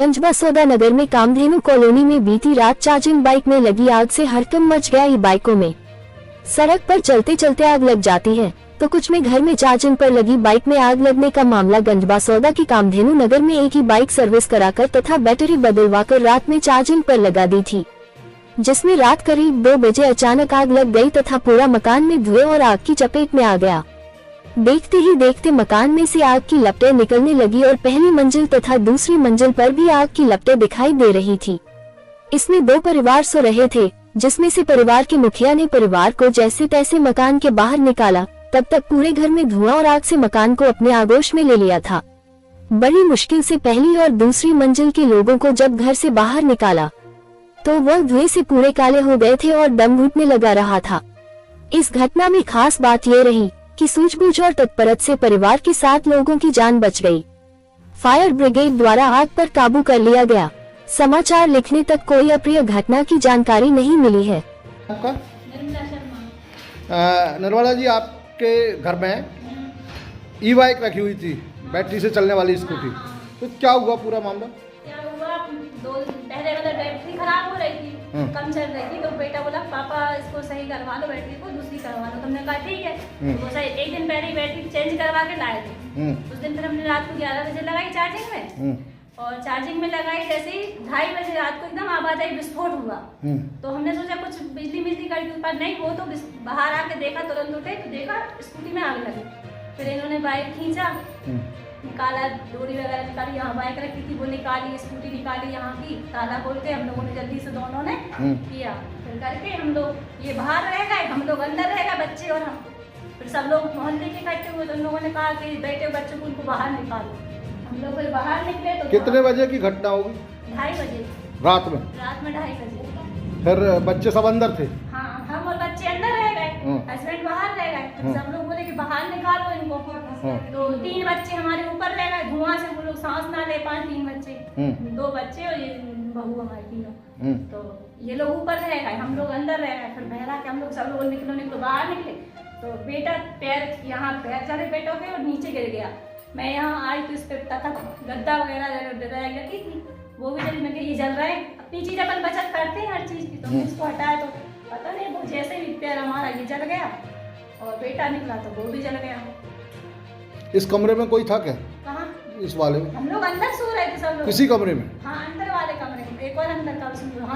गंजबसौदा नगर में कामधेनु कॉलोनी में बीती रात चार्जिंग बाइक में लगी आग से हड़कंप मच गया। ई बाइकों में सड़क पर चलते चलते आग लग जाती है तो कुछ में घर में चार्जिंग पर लगी बाइक में आग लगने का मामला गंजबसौदा की कामधेनु नगर में एक ही बाइक सर्विस कराकर तथा बैटरी बदलवाकर रात में चार्जिंग पर लगा दी थी, जिसमें रात करीब 2 बजे अचानक आग लग गई तथा पूरा मकान में धुएं और आग की चपेट में आ गया। देखते ही देखते मकान में से आग की लपटें निकलने लगी और पहली मंजिल तथा दूसरी मंजिल पर भी आग की लपटें दिखाई दे रही थी। इसमें 2 परिवार सो रहे थे, जिसमें से परिवार के मुखिया ने परिवार को जैसे तैसे मकान के बाहर निकाला। तब तक पूरे घर में धुआं और आग से मकान को अपने आगोश में ले लिया था। बड़ी मुश्किल से पहली और दूसरी मंजिल के लोगों को जब घर से बाहर निकाला तो वह धुएं से पूरे काले हो गए थे और दम घुटने लगा रहा था। इस घटना में खास बात ये रही कि सूझबूझ और तत्परता से परिवार के 7 लोगों की जान बच गई। फायर ब्रिगेड द्वारा आग पर काबू कर लिया गया। समाचार लिखने तक कोई अप्रिय घटना की जानकारी नहीं मिली है। निर्मला जी, आपके घर में ई बाइक रखी हुई थी, बैटरी से चलने वाली स्कूटी, तो क्या हुआ पूरा मामला? क्या हुआ, पहले मतलब बैटरी खराब हो रही थी, कम चल रही थी, तो बेटा बोला पापा इसको सही करवा लो, बैटरी को दूसरी करवा लो। तुमने कहा ठीक है। वो सही एक दिन पहले ही बैटरी चेंज करवा के लाए थे। उस दिन फिर हमने रात को 11 बजे लगाई चार्जिंग में, और चार्जिंग में लगाई जैसे ही 2:30 बजे रात को एकदम आवाज आई, विस्फोट हुआ। तो हमने सोचा कुछ बिजली करके, पर नहीं, वो तो बाहर आके देखा, तुरंत उठे तो देखा स्कूटी में आग लगी। फिर इन्होंने बाइक खींचा, निकाला, डोरी वगैरह निकाली, यहाँ बाइक रखी थी वो निकाली, स्कूटी निकाली, यहाँ की ताला खोल के हम लोगों ने जल्दी से दोनों ने किया। फिर करके हम लोग ये बाहर रह गए, हम लोग अंदर रह गए, बच्चे और हम। फिर सब लोग मोहल्ले के इकट्ठे हुए तो उन लोगों ने कहा कि बेटे बच्चों को उनको बाहर निकालो। हम लोग फिर बाहर निकले तो कितने बजे की घटना होगी? 2:30 बजे रात में 2:30 बजे। फिर बच्चे सब अंदर थे? हाँ, हम और बच्चे अंदर रह गए, हस्बैंड बाहर रह गए। सब लोग बोले कि बाहर निकालो इनको। तो 3 बच्चे हमारे ऊपर रह गए, धुआं से वो लोग सांस ना ले पाए। 3 बच्चे, 2 बच्चे और ये बहू हमारी तीनों, तो ये लोग ऊपर रह गए, हम लोग अंदर रह गए। फिर बहरा के हम लोग सब लोग निकलो बाहर निकले तो बेटा पैर, यहाँ पैर चढ़े बेटों के और नीचे गिर गया। मैं यहाँ आई तो इस पे तथा गद्दा वगैरह लगी थी, वो भी जल में ये जल रहे हैं। अपनी चीज अपन बचत करते हैं हर चीज की, तो इसको हटाया तो पता नहीं वो जैसे ही पैर हमारा ये जल गया और बेटा निकला तो वो भी जल गया। इस कमरे में कोई था क्या? कहाँ? इस वाले में? हम लोग अंदर सो रहे थे सब लोग। किसी कमरे में? हाँ, अंदर वाले कमरे में, एक और अंदर का उसमें। हाँ।